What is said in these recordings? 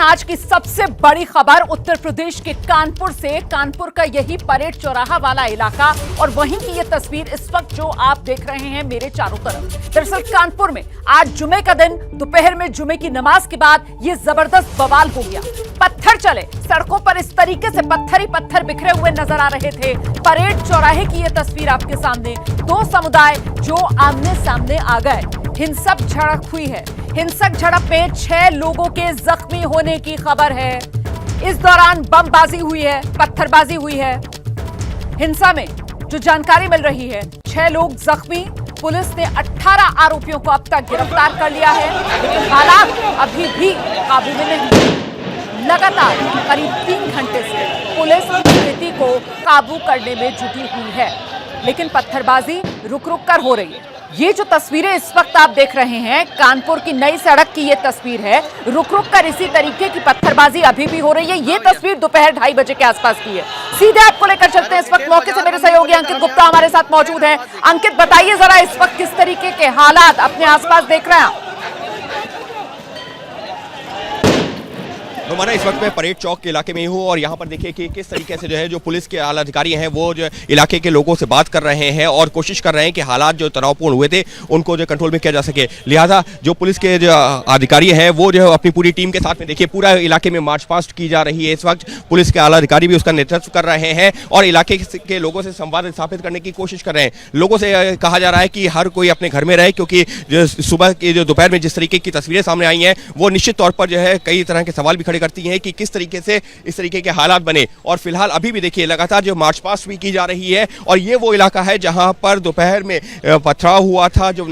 आज की सबसे बड़ी खबर उत्तर प्रदेश के कानपुर से। कानपुर का यही परेड चौराहा वाला इलाका और वहीं की ये तस्वीर इस वक्त जो आप देख रहे हैं मेरे चारों तरफ। दरअसल कानपुर में आज जुमे का दिन, दोपहर में जुमे की नमाज के बाद ये जबरदस्त बवाल हो गया। पत्थर चले, सड़कों पर इस तरीके से पत्थर ही पत्थर बिखरे हुए नजर आ रहे थे। परेड चौराहे की ये तस्वीर आपके सामने, दो समुदाय जो आमने सामने आ गए, हिंसक झड़प हुई है। हिंसक झड़प में 6 लोगों के जख्मी होने की खबर है। इस दौरान बमबाजी हुई है, पत्थरबाजी हुई है। हिंसा में जो जानकारी मिल रही है, 6 लोग जख्मी। पुलिस ने 18 आरोपियों को अब तक गिरफ्तार कर लिया है, लेकिन हालात अभी भी काबू में नहीं। लगातार करीब 3 घंटे से पुलिस स्थिति को काबू करने में जुटी हुई है, लेकिन पत्थरबाजी रुक रुक कर हो रही है। ये जो तस्वीरें इस वक्त आप देख रहे हैं, कानपुर की नई सड़क की ये तस्वीर है। रुक रुक कर इसी तरीके की पत्थरबाजी अभी भी हो रही है। ये तस्वीर दोपहर 2:30 बजे के आसपास की है। सीधे आपको लेकर चलते हैं। इस वक्त मौके से मेरे सहयोगी अंकित गुप्ता हमारे साथ मौजूद हैं। अंकित, बताइए जरा इस वक्त किस तरीके के हालात अपने आसपास देख रहे हैं आप? रोमाना, इस वक्त मैं परेड चौक के इलाके में ही हूँ और यहाँ पर देखिए कि किस तरीके से जो है जो पुलिस के आला अधिकारी हैं वो जो इलाके के लोगों से बात कर रहे हैं और कोशिश कर रहे हैं कि हालात जो तनावपूर्ण हुए थे उनको जो कंट्रोल में किया जा सके। लिहाजा जो पुलिस के जो अधिकारी हैं वो जो अपनी पूरी टीम के साथ में देखिए पूरा इलाके में मार्च पास्ट की जा रही है। इस वक्त पुलिस के आला अधिकारी भी उसका नेतृत्व कर रहे हैं और इलाके के लोगों से संवाद स्थापित करने की कोशिश कर रहे हैं। लोगों से कहा जा रहा है कि हर कोई अपने घर में रहे, क्योंकि सुबह की जो दोपहर में जिस तरीके की तस्वीरें सामने आई हैं वो निश्चित तौर पर जो है कई तरह के सवाल भी खड़े करती हैं कि किस तरीके से इस तरीके के हालात बने। और फिलहाल अभी भी देखिए लगातार जो मार्च पास्ट भी की जा रही है और ये वो इलाका है जहां पर दोपहर में पथराव हुआ था, जो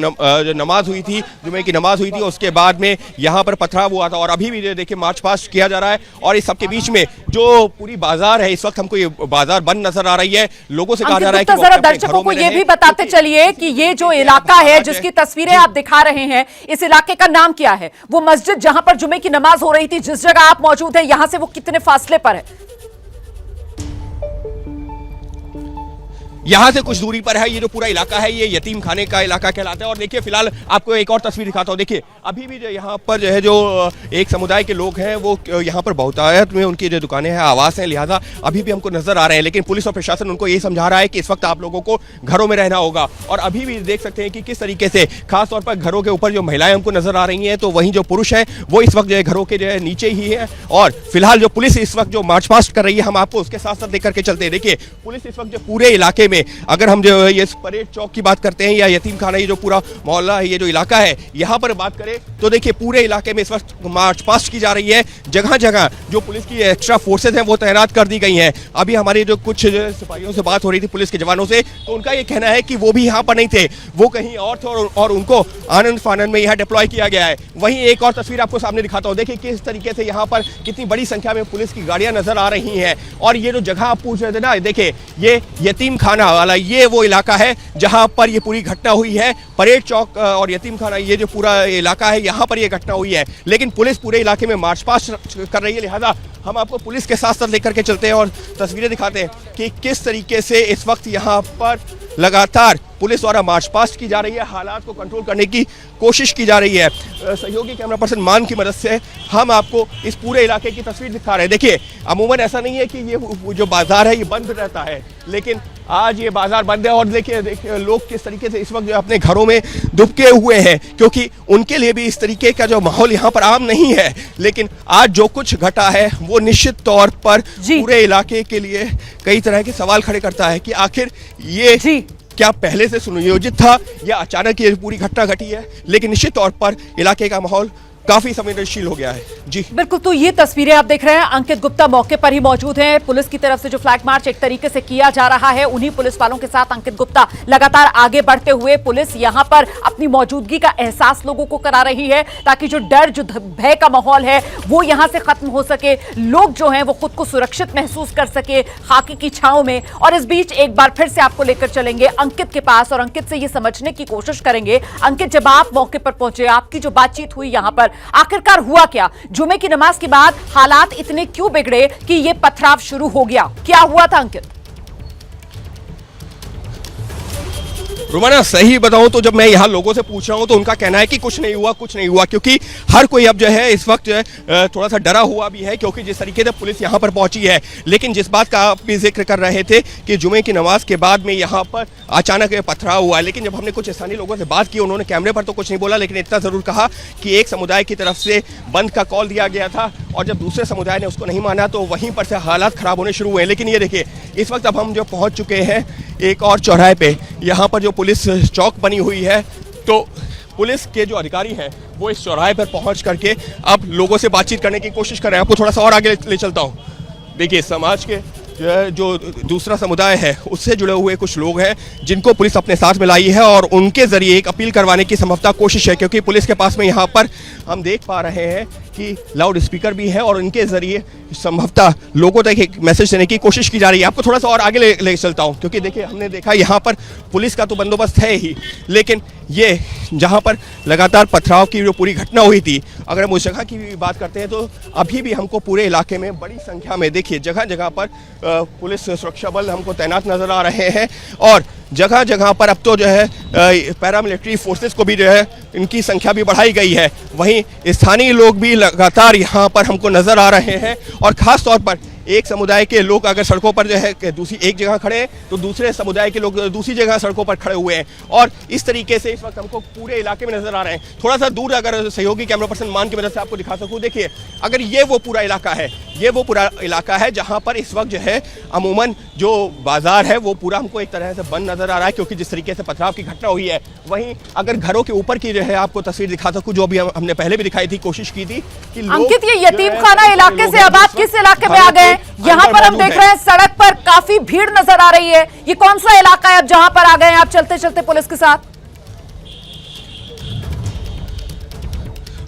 नमाज हुई थी, जुमे की नमाज हुई थी, उसके बाद में यहां पर पथराव हुआ था और अभी भी देखिए मार्च पास्ट किया जा रहा है। और इस सबके बीच में जो पूरी बाजार है, इस वक्त हमको ये बाजार बंद नजर आ रही है। लोगों से कहा जा रहा है कि जरा दर्शकों को ये भी बताते चलिए कि ये जो इलाका है जिसकी तस्वीरें आप दिखा रहे हैं, इस इलाके का नाम क्या है? वो मस्जिद जहां पर जुमे की नमाज हो रही थी, जिस जगह आप मौजूद हैं, यहां से वो कितने फासले पर है? यहाँ से कुछ दूरी पर है। ये जो पूरा इलाका है ये यतीम खाने का इलाका कहलाता है। और देखिए फिलहाल आपको एक और तस्वीर दिखाता हूँ। देखिए अभी भी जो यहाँ पर जो है जो एक समुदाय के लोग हैं वो यहाँ पर बहुतायत में उनकी जो दुकानें हैं, आवास हैं, लिहाजा अभी भी हमको नजर आ रहे हैं। लेकिन पुलिस और प्रशासन उनको ये समझा रहा है कि इस वक्त आप लोगों को घरों में रहना होगा। और अभी भी देख सकते हैं कि किस तरीके से खासतौर पर घरों के ऊपर जो महिलाएं हमको नजर आ रही हैं, तो वहीं जो पुरुष हैं वो इस वक्त जो है घरों के जो है नीचे ही है। और फिलहाल जो पुलिस इस वक्त जो मार्च पास्ट कर रही है, हम आपको उसके साथ साथ लेकर के चलते हैं। देखिए पुलिस इस वक्त जो पूरे इलाके में, अगर हम जो ये परेड चौक की बात करते हैं या यतीम खाना, ये जो पूरा मोहल्ला है, ये जो इलाका है, यहाँ पर बात करें तो देखिए पूरे इलाके में इस वक्त मार्च पास्ट की जा रही है। जगह जगह जो पुलिस की एक्स्ट्रा फोर्सेस हैं वो तैनात कर दी गई हैं। अभी हमारी जो कुछ सिपाहियों से बात हो रही थी पुलिस के जवानों से, तो उनका ये कहना है कि वो भी यहाँ पर नहीं थे, वो कहीं और थे और उनको आनंद फानंद में यहाँ डिप्लॉय किया गया है। वहीं एक और तस्वीर आपको सामने दिखाता हूँ। देखिए किस तरीके से यहाँ पर कितनी बड़ी संख्या में पुलिस की गाड़ियां नजर आ रही हैं। और ये जो जगह आप पूछ रहे थे ना, देखिए ये यतीम खाना वाला ये वो इलाका है जहां पर ये पूरी घटना हुई है। परेड चौक और यतीम खाना, ये जो पूरा इलाका है, यहां पर ये घटना हुई है। लेकिन पुलिस पूरे इलाके में मार्च पास्ट कर रही है। लिहाजा हम आपको पुलिस के साथ साथ लेकर के चलते हैं और तस्वीरें दिखाते हैं कि किस तरीके से इस वक्त यहां पर लगातार पुलिस द्वारा मार्च पास्ट की जा रही है, हालात को कंट्रोल करने की कोशिश की जा रही है। सहयोगी कैमरा पर्सन मान की मदद से हम आपको इस पूरे इलाके की तस्वीर दिखा रहे हैं। देखिए अमूमन ऐसा नहीं है कि ये जो बाजार है ये बंद रहता है, लेकिन आज ये बाजार बंद है। और देखिए लोग किस तरीके से इस वक्त अपने घरों में दुबके हुए हैं, क्योंकि उनके लिए भी इस तरीके का जो माहौल यहाँ पर आम नहीं है। लेकिन आज जो कुछ घटा है वो निश्चित तौर पर पूरे इलाके के लिए कई तरह के सवाल खड़े करता है कि आखिर ये क्या पहले से सुनियोजित था या अचानक ये पूरी घटना घटी है। लेकिन निश्चित तौर पर इलाके का माहौल काफी संवेदनशील हो गया है। जी बिल्कुल, तो ये तस्वीरें आप देख रहे हैं। अंकित गुप्ता मौके पर ही मौजूद हैं। पुलिस की तरफ से जो फ्लैग मार्च एक तरीके से किया जा रहा है, उन्हीं पुलिस वालों के साथ अंकित गुप्ता लगातार आगे बढ़ते हुए पुलिस यहां पर अपनी मौजूदगी का एहसास लोगों को करा रही है, ताकि जो डर, जो भय का माहौल है वो यहां से खत्म हो सके, लोग जो हैं वो खुद को सुरक्षित महसूस कर सके खाकी की छांव में। और इस बीच एक बार फिर से आपको लेकर चलेंगे अंकित के पास और अंकित से ये समझने की कोशिश करेंगे। अंकित, जब आप मौके पर पहुंचे, आपकी जो बातचीत हुई यहां पर, आखिरकार हुआ क्या? जुमे की नमाज के बाद हालात इतने क्यों बिगड़े कि ये पथराव शुरू हो गया? क्या हुआ था अंकित? रोमाना, सही बताऊं तो जब मैं यहाँ लोगों से पूछ रहा हूं तो उनका कहना है कि कुछ नहीं हुआ, क्योंकि हर कोई अब जो है इस वक्त थोड़ा सा डरा हुआ भी है, क्योंकि जिस तरीके से पुलिस यहाँ पर पहुंची है। लेकिन जिस बात का आप भी जिक्र कर रहे थे कि जुमे की नमाज के बाद में यहाँ पर अचानक पथराव हुआ, लेकिन जब हमने कुछ स्थानीय लोगों से बात की, उन्होंने कैमरे पर तो कुछ नहीं बोला, लेकिन इतना ज़रूर कहा कि एक समुदाय की तरफ से बंद का कॉल दिया गया था और जब दूसरे समुदाय ने उसको नहीं माना तो वहीं पर से हालात ख़राब होने शुरू हुए। लेकिन ये देखिए, इस वक्त अब हम जो पहुँच चुके हैं एक और चौराहे पे, यहाँ पर जो पुलिस चौक बनी हुई है, तो पुलिस के जो अधिकारी हैं वो इस चौराहे पर पहुंच करके अब लोगों से बातचीत करने की कोशिश कर रहे हैं। आपको थोड़ा सा और आगे ले चलता हूं। देखिए, समाज के जो दूसरा समुदाय है उससे जुड़े हुए कुछ लोग हैं जिनको पुलिस अपने साथ में लाई है और उनके जरिए एक अपील करवाने की संभवतः कोशिश है, क्योंकि पुलिस के पास में यहाँ पर हम देख पा रहे हैं कि लाउड स्पीकर भी है और इनके जरिए संभवतः लोगों तक एक मैसेज देने की कोशिश की जा रही है। आपको थोड़ा सा और आगे ले चलता हूँ, क्योंकि देखिए हमने देखा यहाँ पर पुलिस का तो बंदोबस्त है ही, लेकिन ये जहाँ पर लगातार पथराव की जो पूरी घटना हुई थी, अगर हम उस जगह की भी बात करते हैं तो अभी भी हमको पूरे इलाके में बड़ी संख्या में देखिए जगह जगह पर पुलिस सुरक्षा बल हमको तैनात नजर आ रहे हैं और जगह जगह पर अब तो जो है पैरामिलिट्री फोर्सेस को भी जो है इनकी संख्या भी बढ़ाई गई है। वहीं स्थानीय लोग भी लगातार यहाँ पर हमको नजर आ रहे हैं और खास तौर पर एक समुदाय के लोग अगर सड़कों पर जो है दूसरी एक जगह खड़े हैं तो दूसरे समुदाय के लोग दूसरी जगह सड़कों पर खड़े हुए हैं और इस तरीके से इस वक्त हमको पूरे इलाके में नजर आ रहे हैं। थोड़ा सा दूर अगर सहयोगी कैमरा पर्सन मान की मदद से आपको दिखा सकूं, देखिए अगर ये वो पूरा इलाका है जहां पर इस वक्त जो है अमूमन जो बाजार है वो पूरा हमको एक तरह से बंद नजर आ रहा है, क्योंकि जिस तरीके से पथराव की घटना हुई है। वहीं अगर घरों के ऊपर की जो है आपको तस्वीर दिखा सकूं, जो भी हमने पहले भी दिखाई थी, कोशिश की थी कि अंकित, ये यतीम खाना इलाके से अब आप किस इलाके में आ गए? यहाँ पर हम देख रहे हैं सड़क पर काफी भीड़ नजर आ रही है। ये कौन सा इलाका है अब जहां पर आ गए हैं आप चलते चलते पुलिस के साथ?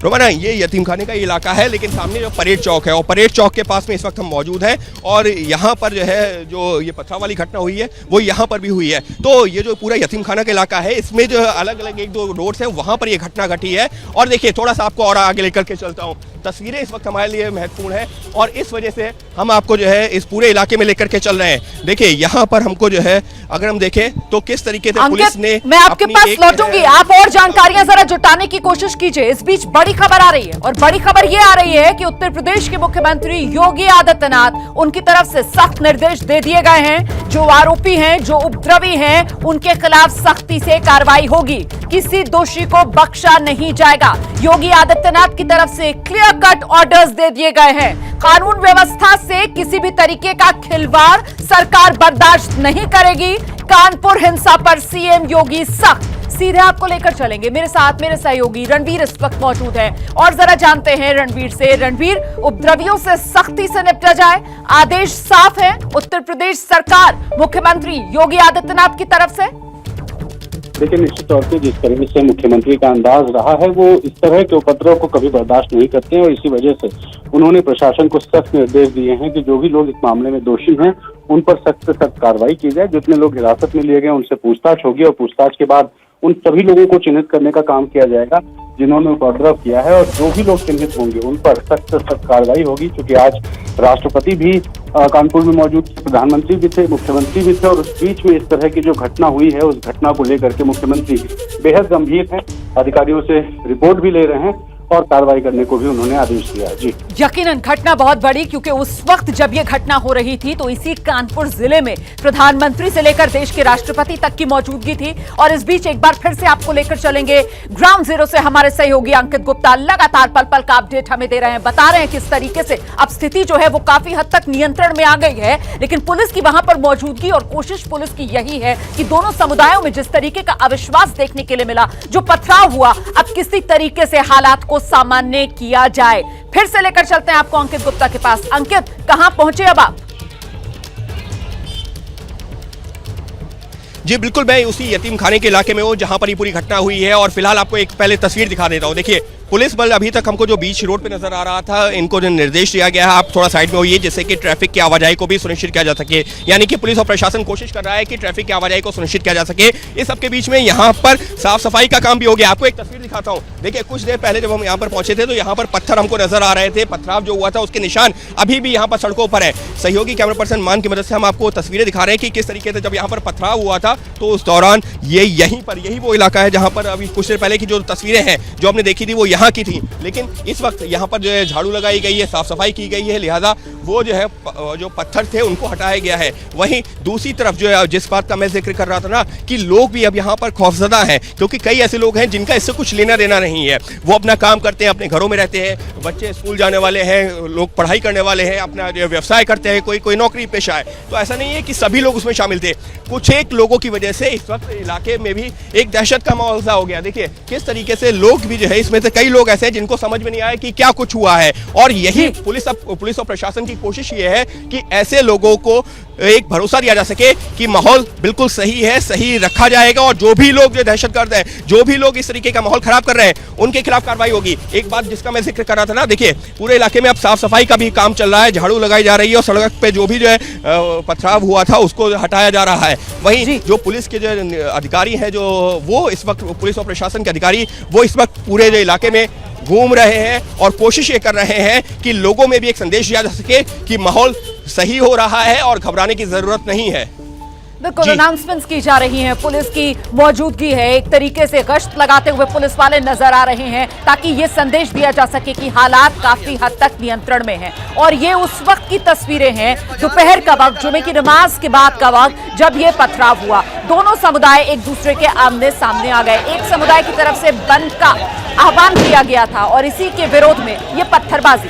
रोमाना, ये यतीम खाने का इलाका है, लेकिन सामने जो परेड चौक है और परेड चौक के पास में इस वक्त हम मौजूद हैं और यहाँ पर जो है जो ये पथराव वाली घटना हुई है वो यहाँ पर भी हुई है। तो ये जो पूरा यतीम खाना का इलाका है इसमें जो अलग अलग एक दो रोड्स हैं वहाँ पर ये घटना घटी है। और देखिए, थोड़ा सा आपको और आगे लेकर के चलता हूँ। तस्वीरें इस वक्त हमारे लिए महत्वपूर्ण है और इस वजह से हम आपको जो है इस पूरे इलाके में लेकर के चल रहे हैं। देखिए, यहाँ पर हमको जो है अगर हम देखें तो किस तरीके से पुलिस ने, मैं आपके पास लौटूंगी, आप और जानकारियां जरा जुटाने की कोशिश कीजिए। इस बीच बड़ी खबर आ रही है और बड़ी खबर ये आ रही है कि उत्तर प्रदेश के मुख्यमंत्री योगी आदित्यनाथ, उनकी तरफ से सख्त निर्देश दे दिए गए हैं। जो आरोपी हैं, जो उपद्रवी हैं, उनके खिलाफ सख्ती से कार्रवाई होगी। किसी दोषी को बख्शा नहीं जाएगा। योगी आदित्यनाथ की तरफ से क्लियर कट ऑर्डर्स दे दिए गए हैं। कानून व्यवस्था से किसी भी तरीके का खिलवाड़ सरकार बर्दाश्त नहीं करेगी। कानपुर हिंसा पर सीएम योगी सख्त। सीधे आपको लेकर चलेंगे, मेरे साथ मेरे सहयोगी रणवीर इस वक्त मौजूद है और जरा जानते हैं रणवीर से। रणवीर, उपद्रवियों से सख्ती से निपटा जाए, आदेश साफ है उत्तर प्रदेश सरकार मुख्यमंत्री योगी आदित्यनाथ की तरफ से? लेकिन निश्चित तौर पे जिस तरह से मुख्यमंत्री का अंदाज रहा है वो इस तरह के उपद्रव को कभी बर्दाश्त नहीं करते हैं और इसी वजह से उन्होंने प्रशासन को सख्त निर्देश दिए हैं कि जो भी लोग इस मामले में दोषी हैं उन पर सख्त से सख्त कार्रवाई की जाए। जितने लोग हिरासत में लिए गए उनसे पूछताछ होगी और पूछताछ के बाद उन सभी लोगों को चिन्हित करने का काम किया जाएगा जिन्होंने उपद्रव किया है और जो भी लोग चिन्हित होंगे उन पर सख्त से सख्त कार्रवाई होगी। क्योंकि आज राष्ट्रपति भी कानपुर में मौजूद थे, प्रधानमंत्री भी थे, मुख्यमंत्री भी थे और उस बीच में इस तरह की जो घटना हुई है उस घटना को लेकर के मुख्यमंत्री बेहद गंभीर हैं, अधिकारियों से रिपोर्ट भी ले रहे हैं और कार्रवाई करने को भी उन्होंने आदेश दिया। जी, यकीनन घटना बहुत बड़ी, क्योंकि उस वक्त जब ये घटना हो रही थी तो इसी कानपुर जिले में प्रधानमंत्री से लेकर देश के राष्ट्रपति तक की मौजूदगी थी। और इस बीच एक बार फिर से आपको लेकर चलेंगे ग्राउंड जीरो से हमारे सहयोगी अंकित गुप्ता लगातार पल पल का अपडेट हमें दे रहे हैं, बता रहे हैं किस तरीके से अब स्थिति जो है वो काफी हद तक नियंत्रण में आ गई है। लेकिन पुलिस की वहां पर मौजूदगी और कोशिश पुलिस की यही है कि दोनों समुदायों में जिस तरीके का अविश्वास देखने के लिए मिला, जो पथराव हुआ, अब किसी तरीके से हालात को सामान्य किया जाए। फिर से लेकर चलते हैं आपको अंकित गुप्ता के पास। अंकित, कहां पहुंचे अब आप? जी बिल्कुल, मैं उसी यतीम खाने के इलाके में हूँ जहाँ पर ये पूरी घटना हुई है और फिलहाल आपको एक पहले तस्वीर दिखा देता हूँ। देखिए, पुलिस बल अभी तक हमको जो बीच रोड पे नजर आ रहा था, इनको जो निर्देश दिया गया है आप थोड़ा साइड में होइए जिससे कि ट्रैफिक की आवाजाही को भी सुनिश्चित किया जा सके। यानी कि पुलिस और प्रशासन कोशिश कर रहा है कि ट्रैफिक की आवाजाही को सुनिश्चित किया जा सके। इस सबके बीच में यहाँ पर साफ सफाई का काम भी हो गया। आपको एक तस्वीर दिखाता हूँ। देखिए, कुछ देर पहले जब हम यहाँ पर पहुंचे थे तो यहाँ पर पत्थर हमको नजर आ रहे थे। पथराव जो हुआ था उसके निशान अभी भी यहाँ पर सड़कों पर है। सहयोगी कैमरा पर्सन मान की मदद से हम आपको तस्वीरें दिखा रहे हैं कि किस तरीके से जब यहाँ पर पथराव हुआ था तो उस दौरान यही वो इलाका है जहाँ पर अभी कुछ देर पहले की जो तस्वीरें हैं जो हमने देखी थी वो यहाँ की थी। लेकिन इस वक्त यहाँ पर जो है झाड़ू लगाई गई है, साफ सफाई की गई है, लिहाजा वो जो है जो पत्थर थे उनको हटाया गया है। वहीं दूसरी तरफ जो है जिस बात का मैं जिक्र कर रहा था ना कि लोग भी अब यहाँ पर खौफजदा हैं, क्योंकि कई ऐसे लोग हैं जिनका इससे कुछ लेना देना नहीं है। वो अपना काम करते हैं, अपने घरों में रहते हैं, बच्चे स्कूल जाने वाले हैं, लोग पढ़ाई करने वाले हैं, अपना व्यवसाय करते हैं, कोई नौकरी पेशा है। तो ऐसा नहीं है कि सभी लोग उसमें शामिल थे। कुछ एक लोगों की वजह से इस वक्त इलाके में भी एक दहशत का माहौल सा हो गया। देखिए किस तरीके से लोग भी जो है, इसमें से कई लोग ऐसे हैं जिनको समझ में नहीं आया कि क्या कुछ हुआ है। और यही पुलिस और प्रशासन की कोशिश ये है कि ऐसे लोगों को एक भरोसा दिया जा सके कि माहौल बिल्कुल सही है, सही रखा जाएगा और जो भी लोग जो दहशतगर्द हैं, जो भी लोग इस तरीके का माहौल खराब कर रहे हैं, उनके खिलाफ कार्रवाई होगी। एक बात जिसका मैं जिक्र कर रहा था ना, देखिए पूरे इलाके में अब साफ सफाई का भी काम चल रहा है, झाड़ू लगाई जा रही है और सड़क पे जो भी जो है पथराव हुआ था उसको हटाया जा रहा है। वहीं जो पुलिस के जो अधिकारी हैं, जो वो इस वक्त पुलिस और प्रशासन के अधिकारी वो इस वक्त पूरे जो इलाके में घूम रहे हैं और कोशिश ये कर रहे हैं कि लोगों में भी एक संदेश दिया जा सके कि माहौल सही हो रहा है और घबराने की जरूरत नहीं है। बिल्कुल अनाउंसमेंट्स की जा रही हैं, पुलिस की मौजूदगी है, एक तरीके से गश्त लगाते हुए पुलिस वाले नजर आ रहे हैं ताकि ये संदेश दिया जा सके कि हालात काफी हद तक नियंत्रण में हैं। और ये उस वक्त की तस्वीरें हैं दोपहर का वक्त, जुमे की नमाज के बाद का वक्त, जब ये पथराव हुआ। दोनों समुदाय एक दूसरे के आमने सामने आ गए। एक समुदाय की तरफ से बंद का आह्वान किया गया था और इसी के विरोध में ये पत्थरबाजी।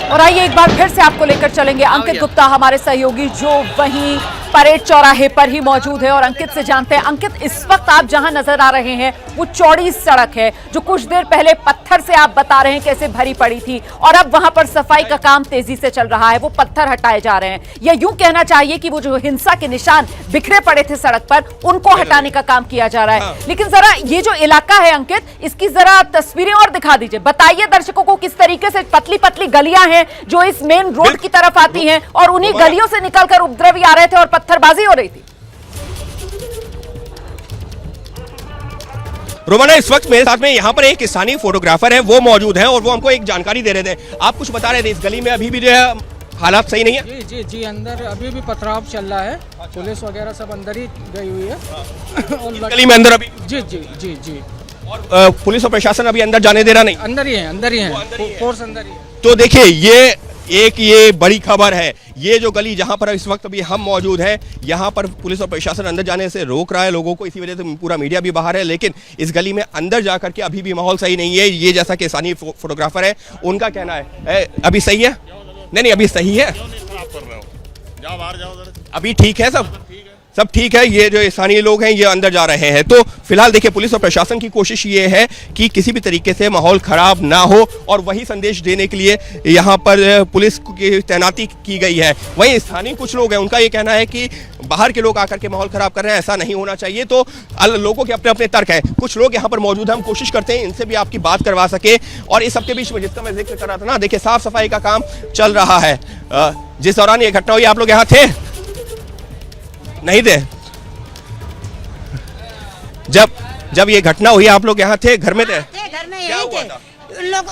और आइए एक बार फिर से आपको लेकर चलेंगे अंकित गुप्ता, हमारे सहयोगी, जो वहीं परेड चौराहे पर ही मौजूद है। और अंकित से जानते हैं, अंकित इस वक्त आप जहां नजर आ रहे हैं वो चौड़ी सड़क है जो कुछ देर पहले पत्थर से आप बता रहे हैं कैसे भरी पड़ी थी और अब वहां पर सफाई का काम तेजी से चल रहा है, वो पत्थर हटाए जा रहे हैं। या यूं कहना चाहिए कि वो जो हिंसा के निशान बिखरे पड़े थे सड़क पर उनको हटाने का काम किया जा रहा है। लेकिन जरा ये जो इलाका है अंकित, इसकी जरा तस्वीरें और दिखा दीजिए, बताइए दर्शकों को किस तरीके से पतली पतली गलियां हैं जो इस मेन रोड की तरफ आती हैं और उन्हीं गलियों से निकलकर उपद्रवी आ रहे थे और पत्थरबाजी हो रही थी। रोमाना, इस वक्त मेरे साथ में यहाँ पर एक स्थानीय फोटोग्राफर है, वो मौजूद हैं और वो हमको एक जानकारी दे रहे थे। आप कुछ बता रहे थे, इस गली में अभी भी जो है हालात सही नहीं है? जी अंदर अभी भी पथराव चल रहा है। पुलिस वगैरह सब अंदर ही गई हुई है और गली में अंदर अभी जी और पुलिस और प्रशासन अभी अंदर जाने दे रहा नहीं? अंदर ही है, फोर्स अंदर ही है। तो देखिए ये बड़ी खबर है। ये जो गली जहां पर इस वक्त अभी हम मौजूद हैं, यहां पर पुलिस और प्रशासन अंदर जाने से रोक रहा है लोगों को, इसी वजह से पूरा मीडिया भी बाहर है। लेकिन इस गली में अंदर जाकर के अभी भी माहौल सही नहीं है। ये जैसा कि स्थानीय फोटोग्राफर है उनका कहना है अभी सही है? नहीं अभी सही है, अभी ठीक है, सब ठीक है। ये जो स्थानीय लोग हैं ये अंदर जा रहे हैं। तो फिलहाल देखिए पुलिस और प्रशासन की कोशिश ये है कि किसी भी तरीके से माहौल खराब ना हो और वही संदेश देने के लिए यहाँ पर पुलिस की तैनाती की गई है। वहीं स्थानीय कुछ लोग हैं, उनका ये कहना है कि बाहर के लोग आकर के माहौल खराब कर रहे हैं, ऐसा नहीं होना चाहिए। तो लोगों के अपने अपने तर्क हैं। कुछ लोग यहाँ पर मौजूद हैं, हम कोशिश करते हैं इनसे भी आपकी बात करवा सके। और इस सबके बीच में जिसका मैं जिक्र कर रहा था ना, देखिए साफ सफाई का काम चल रहा है। जिस दौरान ये घटना हुई आप लोग यहाँ थे? नहीं थे? जब ये घटना हुई आप लोग यहाँ थे, घर में थे? घर में यही थे।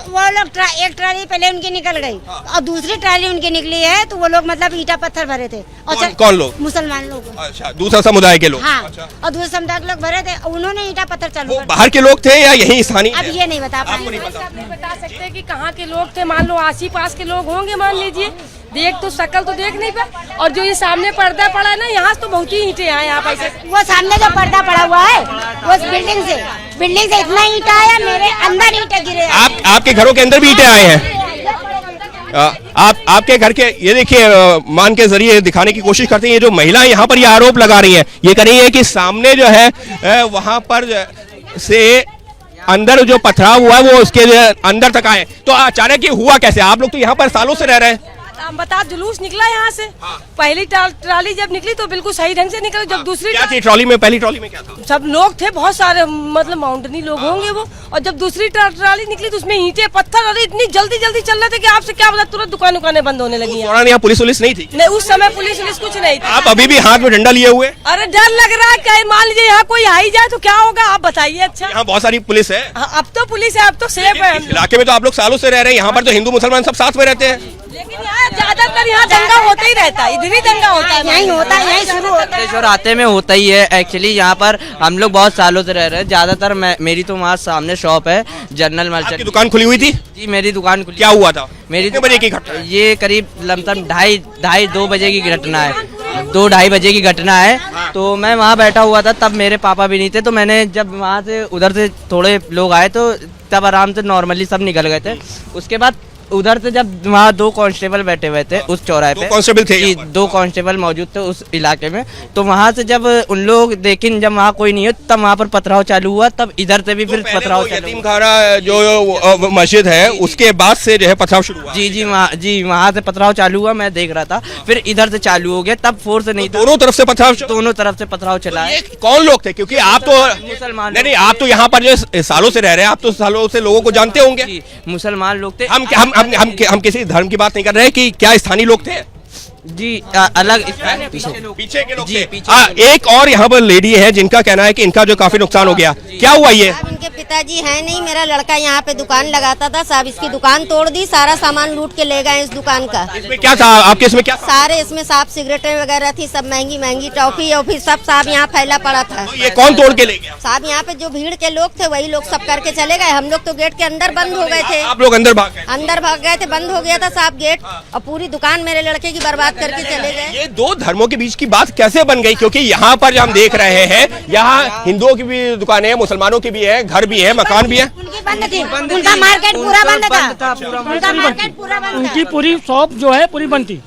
वो लोग एक ट्राली पहले उनकी निकल गई और दूसरी ट्राली उनकी निकली है, तो वो लोग मतलब ईटा पत्थर भरे थे। और कौन लोग? मुसलमान लोग। अच्छा, दूसरा समुदाय के लोग? हाँ। अच्छा। और दूसरे समुदाय के लोग भरे थे, उन्होंने ईटा पत्थर चालू वो बाहर के लोग थे या यही स्थानीय? अब ये नहीं बता आपको नहीं पता? नहीं बता सकते कि कहाँ के लोग थे। मान लो आसी पास के लोग होंगे, मान लीजिए, देख तो शक्ल तो देख नहीं पाए। और जो ये सामने पर्दा पड़ा है ना, यहाँ से तो बहुत ही ईंटें हैं यहाँ पर। वो सामने जो पर्दा पड़ा हुआ है वो बिल्डिंग से इतना ईंटा आया, मेरे अंदर ईंटें गिरे। आपके घरों के अंदर भी ईंटें आए हैं? आपके घर के, ये देखिए मान के जरिए दिखाने की कोशिश करते हैं। ये जो महिलाएं यहाँ पर ये आरोप लगा रही हैं, ये कह रही है कि सामने जो है वहां पर से अंदर जो पथराव हुआ है वो उसके अंदर तक आए, तो अचानक ये हुआ कैसे? आप लोग तो यहाँ पर सालों से रह रहे हैं। हम बता, जुलूस निकला यहाँ से। पहली ट्राली जब निकली तो बिल्कुल सही ढंग से निकली। जब दूसरी क्या थी ट्रॉली में? पहली ट्रॉली में क्या था? सब लोग थे, बहुत सारे, मतलब माउंटेनी लोग होंगे वो। और जब दूसरी ट्राली निकली तो उसमें ईंटें पत्थर, और इतनी जल्दी जल्दी चल रहे थे कि आपसे क्या बता, तुरंत दुकानें बंद होने लगी। उस दौरान यहाँ पुलिस नहीं थी? नहीं, उस समय पुलिस कुछ नहीं था। आप अभी भी हाथ में डंडा लिए हुए? अरे डर लग रहा है, कहीं मान लीजिए यहाँ कोई आ ही जाए तो क्या होगा, आप बताइए। अच्छा, यहाँ बहुत सारी पुलिस है। अब तो पुलिस है, अब तो सेफ है। इस इलाके में तो आप लोग सालों से रह रहे हैं, यहाँ पर तो हिंदू मुसलमान सब साथ में रहते हैं। लेकिन यहाँ ज्यादातर यहाँ दंगा होता ही रहता है, इधर ही दंगा होता है, यही होता है, यही शुरू होता है। और आते में होता ही है। एक्चुअली यहाँ पर हम लोग बहुत सालों से रह रहे हैं। ज्यादातर मेरी तो वहाँ सामने शॉप है, जनरल आपकी मर्चेंट। दुकान खुली हुई थी? जी, मेरी दुकान खुली। क्या हुआ था? मेरी कितने बजे की घटना है? ये करीब लमसम 2:30 बजे की घटना है। 2-2:30 बजे की घटना है। तो मैं वहाँ बैठा हुआ था, तब मेरे पापा भी नहीं थे। तो मैंने जब वहाँ से उधर से थोड़े लोग आए तो तब आराम से नॉर्मली सब निकल गए थे। उसके बाद उधर से जब वहाँ 2 कांस्टेबल बैठे हुए थे उस चौराहे पे। 2 कांस्टेबल थे? जी, 2 कांस्टेबल मौजूद थे उस इलाके में। तो वहाँ से जब उन लोग लेकिन जब वहाँ कोई नहीं हो तब वहाँ पर पथराव चालू हुआ। तब इधर से भी फिर पथराव चालू यतीम खाना जो मस्जिद है उसके बाद से जो है पथराव शुरू हुआ? जी, वहाँ से पथराव चालू हुआ, मैं देख रहा था। फिर इधर से चालू हो गया, तब फोर्स नहीं था। दोनों तरफ से पथराव? दोनों तरफ से पथराव चला है। ये कौन लोग थे? क्योंकि आप तो मुसलमान नहीं, आप तो यहाँ पर जो सालों से रह रहे हैं, आप तो सालों से लोगों को जानते होंगे। जी, मुसलमान लोग थे। हम किसी धर्म की बात नहीं कर रहे हैं कि क्या स्थानीय लोग थे? जी, अलग पीछे के लोग जी, थे। पीछे एक और यहाँ पर लेडी है जिनका कहना है कि इनका जो काफी नुकसान हो गया। क्या हुआ ये? अब इनके पिताजी है नहीं, मेरा लड़का यहाँ पे दुकान लगाता था, सब इसकी दुकान तोड़ दी, सारा सामान लूट के ले गए इस दुकान का। इसमें क्या था आपके? इसमें क्या था? सारे इसमें साफ सिगरेटें वगैरह थी, सब महंगी महंगी टॉफी वॉफी सब साहब यहाँ फैला पड़ा था। तो ये कौन तोड़ के ले गया? साहब यहाँ पे जो भीड़ के लोग थे वही लोग सब करके चले गए। हम लोग तो गेट के अंदर बंद हो गए थे। आप लोग अंदर भाग गए? अंदर भाग गए थे, बंद हो गया था साहब गेट, और पूरी दुकान मेरे लड़के की बर्बाद करके चले गए। ये 2 धर्मों के बीच की बात कैसे बन गई? क्योंकि यहाँ पर जो हम देख रहे हैं, यहाँ हिंदुओं की भी दुकानें हैं, मुसलमानों की भी है, घर भी है, मकान भी है। उनकी बंद थी, उनका मार्केट पूरा बंद था, उनका मार्केट पूरा बंद था। उनकी पूरी शॉप जो है पूरी बंद थी।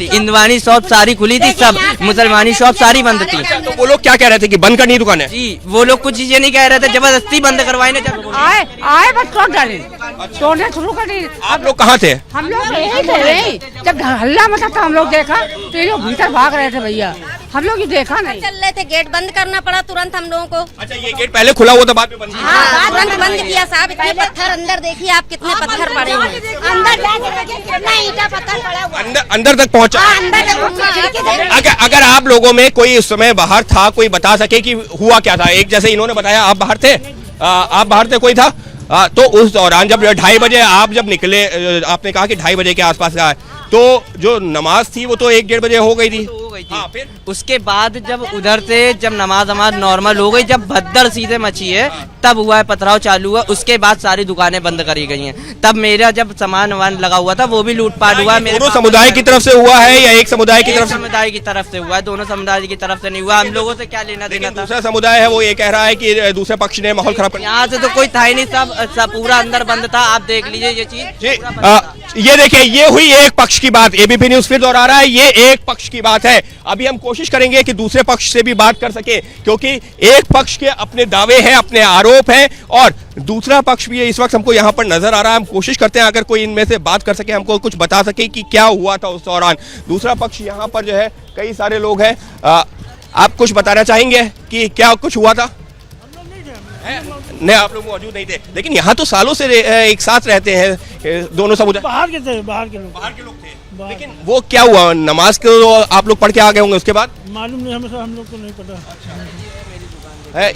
हिंदवानी शॉप सारी खुली थी, सब मुसलमानी शॉप सारी बंद थी। तो वो लोग क्या कह रहे थे कि बंद करनी दुकान है? जी, वो लोग कुछ चीजें नहीं कह रहे थे, जबरदस्ती बंद करवाए ना। जब आए बस तोड़ डाले, तोड़ने शुरू कर दी। आप लोग कहाँ थे? हम लोग यही थे भाई, जब हल्ला मचा था हम लोग देखा तो ये लोग भीतर भाग रहे थे भैया, हम लोग ये देखा नहीं। चल रहे थे, गेट बंद करना पड़ा तुरंत हम लोगों को। अच्छा, ये गेट पहले खुला हुआ था, बाद में बंद किया? हाँ, बंद किया साहब। इतने पत्थर अंदर देखिए आप, कितने पत्थर पड़े हैं अंदर, कितना ईंटा पत्थर पड़ा हुआ अंदर तक पहुँचा। अंदर अगर आप लोगों में कोई उस समय बाहर था, कोई बता सके कि हुआ क्या था? एक जैसे इन्होंने बताया आप बाहर थे, आप बाहर थे, कोई था? तो उस दौरान जब 2:30 बजे आप जब निकले, आपने कहा कि 2:30 बजे के आसपास आए, तो जो नमाज थी वो तो 1-1:30 बजे हो गई थी। हाँ, फिर उसके बाद जब उधर से जब नमाज नॉर्मल हो गई, जब भद्दड़ सीधे मची है तब हुआ है पथराव चालू हुआ। उसके बाद सारी दुकानें बंद करी गई हैं। तब मेरा जब सामान वामान लगा हुआ था वो भी लूटपाट हुआ। दोनों समुदाय की तरफ से हुआ है या एक समुदाय की तरफ से? समुदाय की तरफ से हुआ है, दोनों समुदाय की तरफ से नहीं हुआ। हम लोगों से क्या लेना देना था? दूसरा समुदाय है वो ये कह रहा है कि दूसरे पक्ष ने माहौल खराब कर। यहाँ से तो कोई था ही नहीं, सब पूरा अंदर बंद था। आप देख लीजिए ये चीज। ये देखिए, ये हुई एक पक्ष की बात। एबीपी न्यूज फिर दोहरा रहा है, ये एक पक्ष की बात है। अभी हम कोशिश करेंगे कि दूसरे पक्ष से भी बात कर सके, क्योंकि एक पक्ष के अपने दावे हैं, अपने आरोप हैं, और दूसरा पक्ष भी इस वक्त हमको यहाँ पर नजर आ रहा है। हम कोशिश करते हैं अगर कोई इनमें से बात कर सके, हमको कुछ बता सके कि क्या हुआ था उस दौरान। दूसरा पक्ष यहाँ पर जो है कई सारे लोग हैं। आप कुछ बताना चाहेंगे कि क्या कुछ हुआ था? नहीं, आप लोग मौजूद नहीं थे, लेकिन यहाँ तो सालों से एक साथ रहते हैं दोनों समुदाय। बाहर के थे, बाहर के लोग थे। लेकिन वो क्या हुआ, नमाज को आप लोग पढ़ के आ गए होंगे, उसके बाद मालूम नहीं, हमें हम लोग को नहीं पता है।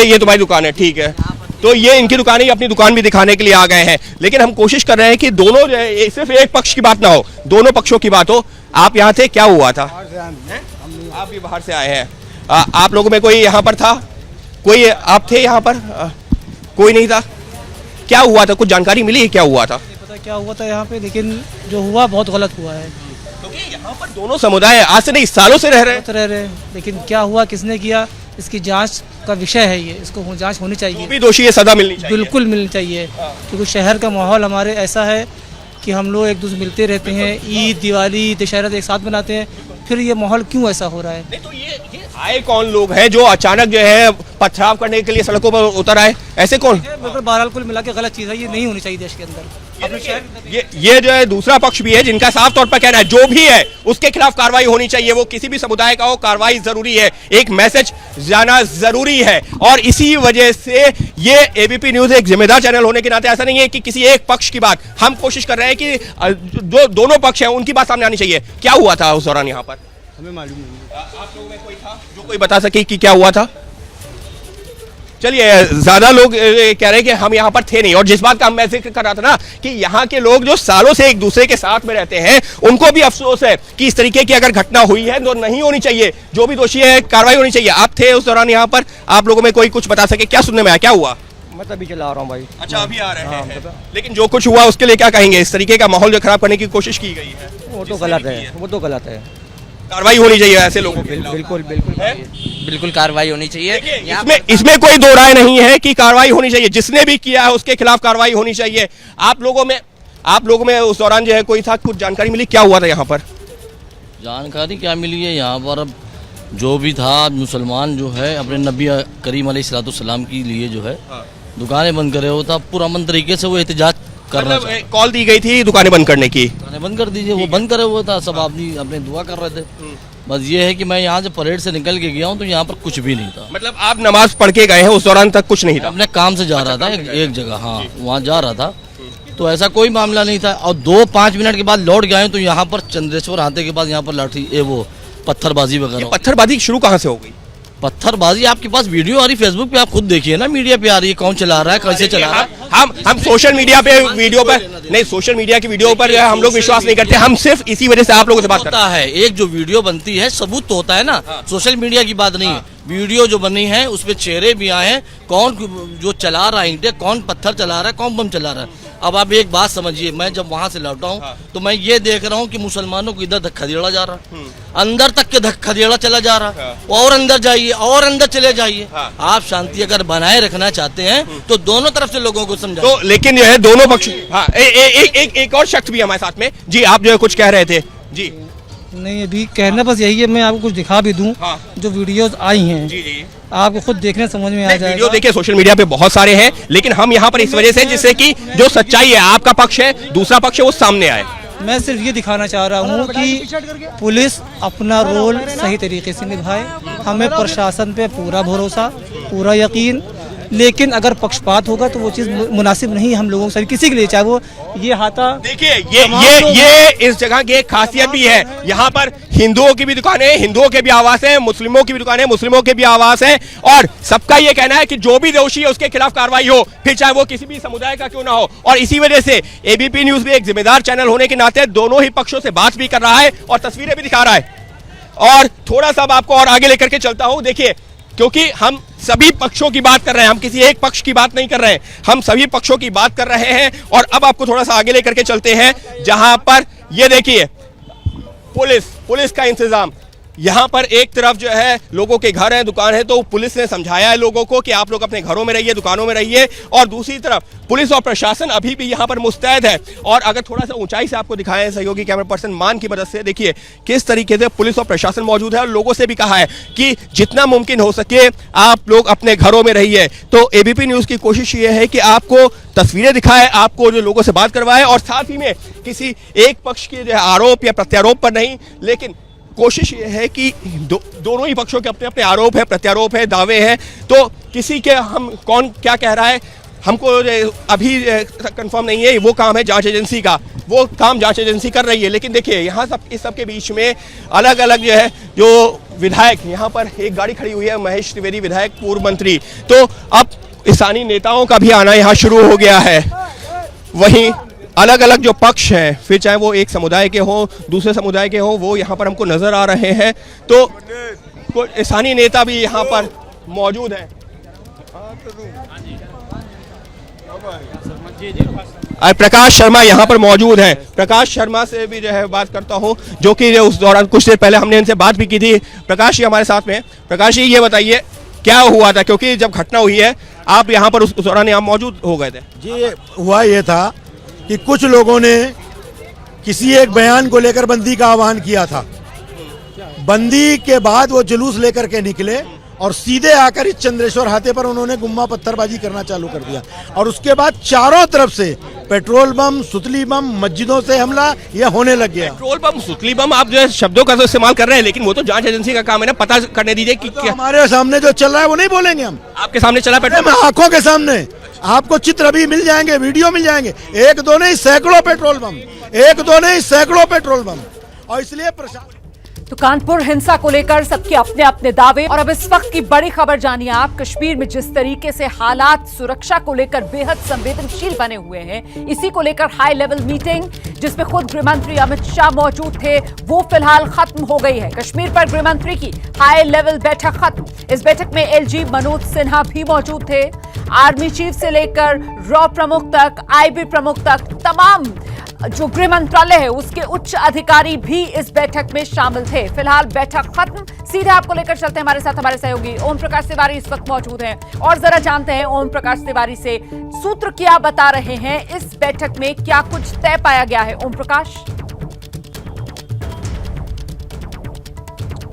ये तुम्हारी दुकान है, ठीक है। तो ये इनकी दुकान है, अपनी दुकान भी दिखाने के लिए आ गए हैं। लेकिन हम कोशिश कर रहे हैं कि दोनों सिर्फ एक पक्ष की बात ना हो, दोनों पक्षों की बात हो। आप यहाँ थे, क्या हुआ था? आप भी बाहर से आए हैं। आप लोगों में कोई यहाँ पर था? कोई आप थे यहाँ पर? कोई नहीं था? क्या हुआ था? कुछ जानकारी मिली है क्या हुआ था? पता क्या हुआ था यहाँ पे, लेकिन जो हुआ बहुत गलत हुआ है। क्योंकि यहाँ पर दोनों समुदाय आज से नहीं सालों से रह रहे हैं, लेकिन क्या हुआ, किसने किया, इसकी जांच का विषय है ये। इसको जांच होनी चाहिए, भी दोषी है सजा मिलनी चाहिए, बिल्कुल मिलनी चाहिए। क्योंकि शहर का माहौल हमारे ऐसा है कि हम लोग एक दूसरे मिलते रहते हैं, ईद दिवाली दशहरा एक साथ मनाते हैं, फिर ये माहौल क्यों ऐसा हो रहा है? नहीं तो ये आए कौन लोग हैं जो अचानक जो है पथराव करने के लिए सड़कों पर उतर आए? ऐसे कौन? मतलब बहरहाल कुल मिला के गलत चीज़ है, ये नहीं होनी चाहिए देश के अंदर। ये जो है दूसरा पक्ष भी है जिनका साफ तौर पर कहना है जो भी है उसके खिलाफ कार्रवाई होनी चाहिए, वो किसी भी समुदाय का हो, कार्रवाई जरूरी है, एक मैसेज जाना जरूरी है। और इसी वजह से ये एबीपी न्यूज एक जिम्मेदार चैनल होने के नाते ऐसा नहीं है कि किसी एक पक्ष की बात, हम कोशिश कर रहे हैं कि दोनों पक्ष हैं उनकी बात सामने आनी चाहिए। क्या हुआ था उस दौरान यहाँ पर? हमें मालूम नहीं। आप लोगों में कोई था जो कोई बता सके कि क्या हुआ था? चलिए, ज्यादा लोग कह रहे हैं कि हम यहाँ पर थे नहीं, और जिस बात का हम मैसेज कर रहा था ना कि यहाँ के लोग जो सालों से एक दूसरे के साथ में रहते हैं उनको भी अफसोस है कि इस तरीके की अगर घटना हुई है तो नहीं होनी चाहिए, जो भी दोषी है कार्रवाई होनी चाहिए। आप थे उस दौरान यहाँ पर, आप लोगों में कोई कुछ बता सके? क्या सुनने में आया, क्या हुआ? मैं तभी चला रहा हूँ भाई। अच्छा, अभी आ रहे हैं। लेकिन जो कुछ हुआ उसके लिए क्या कहेंगे? इस तरीके का माहौल जो खराब करने की कोशिश की गई है वो तो गलत है, वो तो गलत है। कार्रवाई होनी चाहिए ऐसे लोगों के खिलाफ। बिल्कुल बिल्कुल बिल्कुल कार्रवाई होनी चाहिए। इसमें कोई दो राय नहीं है कि कार्रवाई होनी चाहिए, जिसने भी किया है उसके खिलाफ कार्रवाई होनी चाहिए। आप लोगों में उस दौरान जो है कोई था, कुछ जानकारी मिली, क्या हुआ था यहाँ पर? जानकारी क्या मिली है यहाँ पर, अब जो भी था मुसलमान जो है अपने नबी करीम अलैहिस्सलाम के लिए जो है दुकानें बंद करे होता, पुरअमन तरीके से वो एहतजाज कर रहा था। कॉल दी गई थी दुकानें बंद करने की, दुकानें बंद कर दीजिए, वो बंद करे हुआ था, सब आदमी अपने दुआ कर रहे थे। बस ये है कि मैं यहाँ से परेड से निकल के गया हूँ तो यहाँ पर कुछ भी नहीं था। मतलब आप नमाज पढ़ के गए हैं, उस दौरान तक कुछ नहीं था? अपने काम से जा रहा था एक जगह, हाँ वहाँ जा रहा था, तो ऐसा कोई मामला नहीं था। और 2-5 मिनट के बाद लौट गए तो यहाँ पर चंद्रेश्वर आते के बाद यहाँ पर लाठी वो पत्थरबाजी वगैरह। पत्थरबाजी शुरू कहाँ से हो गई? पत्थरबाजी आपके पास वीडियो आ रही फेसबुक पे, आप खुद देखिए ना, मीडिया पे आ रही है, कौन चला रहा है, कैसे चला रहा है। हम सोशल मीडिया पे वीडियो पर नहीं, सोशल मीडिया की वीडियो पर हम लोग विश्वास नहीं करते, हम सिर्फ इसी वजह से आप लोगों से बात करते हैं। एक जो वीडियो बनती है सबूत तो होता है ना, सोशल मीडिया की बात नहीं है। वीडियो जो बनी है उसपे चेहरे भी आए हैं, कौन जो चला रहा है ईंटें, कौन पत्थर चला रहा है, कौन बम चला रहा है। अब आप एक बात समझिए, मैं जब वहां से लौटा हूँ तो मैं ये देख रहा हूँ कि मुसलमानों को इधर धक्का देड़ा जा रहा, अंदर तक के धक्का देड़ा चला जा रहा, और अंदर जाइए और अंदर चले जाइए। आप शांति अगर बनाए रखना चाहते हैं तो दोनों तरफ से लोगों को समझाइए। तो लेकिन जो है दोनों पक्ष, हाँ एक और शख्स भी हमारे साथ में। जी, आप जो है कुछ कह रहे थे? जी नहीं, अभी कहना बस यही है, मैं आपको कुछ दिखा भी दूं। जो वीडियोस आई हैं जी आपको खुद देखने समझ में आ जाएगा। वीडियो देखिए, सोशल मीडिया पे बहुत सारे हैं, लेकिन हम यहाँ पर इस वजह से जिससे कि जो सच्चाई है, आपका पक्ष है, दूसरा पक्ष है, वो सामने आए। मैं सिर्फ ये दिखाना चाह रहा हूँ कि पुलिस अपना रोल सही तरीके से निभाए, हमें प्रशासन पे पूरा भरोसा, पूरा यकीन। लेकिन अगर पक्षपात होगा तो वो चीज़ मुनासिब नहीं हम लोगों से, किसी के लिए, चाहे वो ये हाथा। देखिए ये इस जगह की एक खासियत भी है, यहाँ पर हिंदुओं की भी दुकानें, हिंदुओं के भी आवास है, मुस्लिमों की भी दुकानें, मुस्लिमों के भी आवास है, और सबका ये कहना है कि जो भी दोषी है उसके खिलाफ कार्रवाई हो, फिर चाहे वो किसी भी समुदाय का क्यों ना हो। और इसी वजह से एबीपी न्यूज भी एक जिम्मेदार चैनल होने के नाते दोनों ही पक्षों से बात भी कर रहा है और तस्वीरें भी दिखा रहा है। और थोड़ा सा आपको और आगे लेकर के चलता हूं, देखिए, क्योंकि हम सभी पक्षों की बात कर रहे हैं, हम किसी एक पक्ष की बात नहीं कर रहे हैं, हम सभी पक्षों की बात कर रहे हैं। और अब आपको थोड़ा सा आगे लेकर के चलते हैं, जहां पर ये देखिए पुलिस का इंतजाम। यहाँ पर एक तरफ जो है लोगों के घर हैं, दुकान है, तो पुलिस ने समझाया है लोगों को कि आप लोग अपने घरों में रहिए, दुकानों में रहिए। और दूसरी तरफ पुलिस और प्रशासन अभी भी यहाँ पर मुस्तैद है। और अगर थोड़ा सा ऊंचाई से आपको दिखाएं सहयोगी कैमरा पर्सन मान की मदद से, देखिए किस तरीके से पुलिस और प्रशासन मौजूद है। और लोगों से भी कहा है कि जितना मुमकिन हो सके आप लोग अपने घरों में रहिए। तो एबीपी न्यूज की कोशिश ये है कि आपको तस्वीरें दिखाए, आपको जो लोगों से बात करवाए, और साथ ही में किसी एक पक्ष के जो आरोप या प्रत्यारोप पर नहीं, लेकिन कोशिश ये है कि दोनों ही पक्षों के अपने अपने आरोप है, प्रत्यारोप है, दावे हैं। तो किसी के हम कौन क्या कह रहा है हमको अभी कंफर्म नहीं है, वो काम है जांच एजेंसी का, वो काम जांच एजेंसी कर रही है। लेकिन देखिए यहाँ इस सब के बीच में अलग अलग जो है जो विधायक, यहाँ पर एक गाड़ी खड़ी हुई है, महेश त्रिवेदी विधायक, पूर्व मंत्री, तो अब स्थानीय नेताओं का भी आना यहाँ शुरू हो गया है। वहीं अलग अलग जो पक्ष हैं, फिर चाहे वो एक समुदाय के हों, दूसरे समुदाय के हों, वो यहाँ पर हमको नजर आ रहे हैं। तो स्थानीय नेता भी यहाँ पर मौजूद हैं। प्रकाश शर्मा यहाँ पर मौजूद हैं। प्रकाश शर्मा से भी जो है बात करता हूँ, जो कि उस दौरान कुछ देर पहले हमने इनसे बात भी की थी। प्रकाश जी हमारे साथ में। प्रकाश जी ये बताइए क्या हुआ था, क्योंकि जब घटना हुई है आप यहाँ पर उस दौरान यहाँ मौजूद हो गए थे। जी हुआ ये था कि कुछ लोगों ने किसी एक बयान को लेकर बंदी का आह्वान किया था, बंदी के बाद वो जुलूस लेकर के निकले और सीधे आकर इस चंद्रेश्वर हाथे पर उन्होंने गुम्मा पत्थरबाजी करना चालू कर दिया और उसके बाद चारों तरफ से पेट्रोल बम, सुतली बम, मस्जिदों से हमला यह होने लग गया। पेट्रोल बम, सुतली बम, आप जो है शब्दों का तो इस्तेमाल कर रहे हैं, लेकिन वो तो जांच एजेंसी का काम है ना, पता करने दीजिए कि तो हमारे सामने जो चल रहा है वो नहीं बोलेंगे हम। आपके सामने चला पेट्रोल, आंखों के सामने आपको चित्र अभी मिल जाएंगे, वीडियो मिल जाएंगे, एक दो नहीं सैकड़ों पेट्रोल बम, एक दो नहीं सैकड़ों पेट्रोल बम। और इसलिए प्रशासन तो कानपुर हिंसा को लेकर सबके अपने अपने दावे। और अब इस वक्त की बड़ी खबर जानिए आप, कश्मीर में जिस तरीके से हालात सुरक्षा को लेकर बेहद संवेदनशील बने हुए हैं, इसी को लेकर हाई लेवल मीटिंग जिसमें खुद गृह मंत्री अमित शाह मौजूद थे, वो फिलहाल खत्म हो गई है। कश्मीर पर गृह मंत्री की हाई लेवल बैठक खत्म। इस बैठक में एलजी मनोज सिन्हा भी मौजूद थे। आर्मी चीफ से लेकर रॉ प्रमुख तक, आईबी प्रमुख तक, तमाम जो गृह मंत्रालय है उसके उच्च अधिकारी भी इस बैठक में शामिल थे। फिलहाल बैठक खत्म। सीधे आपको लेकर चलते हैं हमारे साथ हमारे सहयोगी ओम प्रकाश तिवारी इस वक्त मौजूद हैं और जरा जानते हैं ओम प्रकाश तिवारी से सूत्र क्या बता रहे हैं, इस बैठक में क्या कुछ तय पाया गया है। ओम प्रकाश।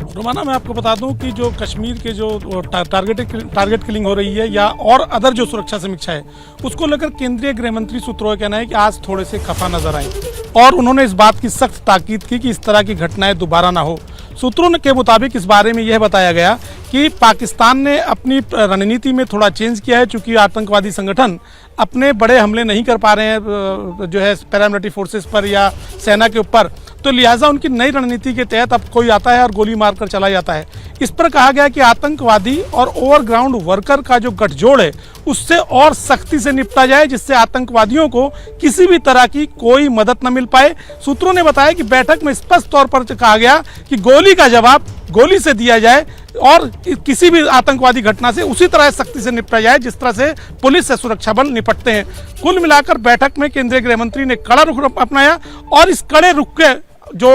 रोमाना, मैं आपको बता दूं कि जो कश्मीर के जो टारगेट किलिंग हो रही है या और अदर जो सुरक्षा समीक्षा है उसको लेकर केंद्रीय गृह मंत्री सूत्रों का कहना है कि आज थोड़े से खफा नजर आए और उन्होंने इस बात की सख्त ताकीद की कि इस तरह की घटनाएं दोबारा ना हो। सूत्रों के मुताबिक इस बारे में यह बताया गया कि पाकिस्तान ने अपनी रणनीति में थोड़ा चेंज किया है, चूंकि आतंकवादी संगठन अपने बड़े हमले नहीं कर पा रहे हैं जो है पैरामिलिट्री फोर्सेस पर या सेना के ऊपर, तो लिहाजा उनकी नई रणनीति के तहत अब कोई आता है और गोली मारकर चला जाता है। इस पर कहा गया कि आतंकवादी और ओवरग्राउंड वर्कर का जो गठजोड़ है उससे और सख्ती से निपटा जाए, जिससे आतंकवादियों को किसी भी तरह की कोई मदद न मिल पाए। सूत्रों ने बताया कि बैठक में स्पष्ट तौर पर कहा गया कि गोली का जवाब गोली से दिया जाए और किसी भी आतंकवादी घटना से उसी तरह सख्ती से निपटा जाए जिस तरह से पुलिस से सुरक्षा बल निपटते हैं। कुल मिलाकर बैठक में केंद्रीय गृह मंत्री ने कड़ा रुख अपनाया और इस कड़े रुख के जो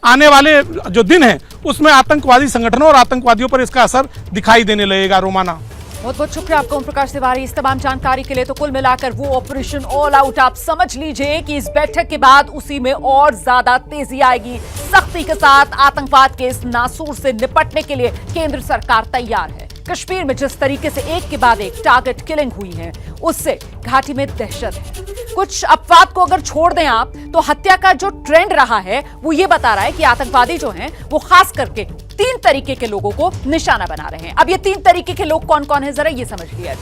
आने वाले जो दिन हैं उसमें आतंकवादी संगठनों और आतंकवादियों पर इसका असर दिखाई देने लगेगा। रोमाना, बहुत बहुत शुक्रिया आपको ओम प्रकाश तिवारी इस तमाम जानकारी के लिए। तो कुल मिलाकर वो ऑपरेशन ऑल आउट आप समझ लीजिए कि इस बैठक के बाद उसी में और ज्यादा तेजी आएगी। सख्ती के साथ आतंकवाद के इस नासूर से निपटने के लिए केंद्र सरकार तैयार है। कश्मीर में जिस तरीके से एक के बाद एक टारगेट किलिंग हुई है उससे घाटी में दहशत है। कुछ अपवाद को अगर छोड़ दें आप तो हत्या का जो ट्रेंड रहा है वो ये बता रहा है कि आतंकवादी जो हैं वो खास करके 3 तरीके के लोगों को निशाना बना रहे हैं। अब ये 3 तरीके के लोग कौन कौन है जरा ये समझ लिया।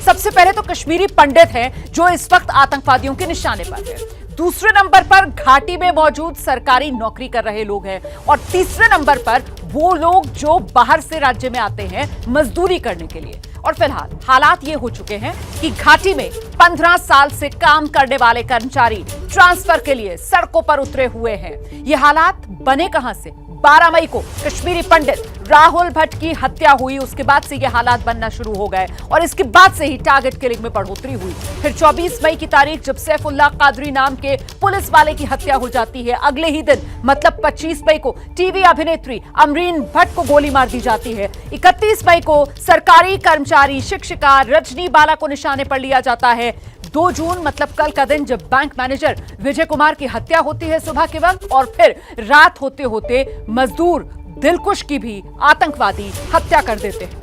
सबसे पहले तो कश्मीरी पंडित हैं जो इस वक्त आतंकवादियों के निशाने पर है। दूसरे नंबर पर घाटी में मौजूद सरकारी नौकरी कर रहे लोग हैं और तीसरे नंबर पर वो लोग जो बाहर से राज्य में आते हैं मजदूरी करने के लिए। और फिलहाल हालात ये हो चुके हैं कि घाटी में 15 साल से काम करने वाले कर्मचारी ट्रांसफर के लिए सड़कों पर उतरे हुए हैं। ये हालात बने कहां से? 12 मई को कश्मीरी पंडित राहुल भट्ट की हत्या हुई, उसके बाद से ये हालात बनना शुरू हो गए और इसके बाद से ही टारगेट किलिंग में बढ़ोतरी हुई। फिर 24 मई की तारीख जब सैफुल्लाह कादरी नाम के पुलिस वाले की हत्या हो जाती है। अगले ही दिन मतलब 25 मई को टीवी अभिनेत्री अमरीन भट्ट को गोली मार दी जाती है। 31 मई को सरकारी कर्मचारी शिक्षिका रजनी बाला को निशाने पर लिया जाता है। 2 जून मतलब कल का दिन जब बैंक मैनेजर विजय कुमार की हत्या होती है सुबह के वक्त और फिर रात होते होते मजदूर दिलकुश की भी आतंकवादी हत्या कर देते हैं।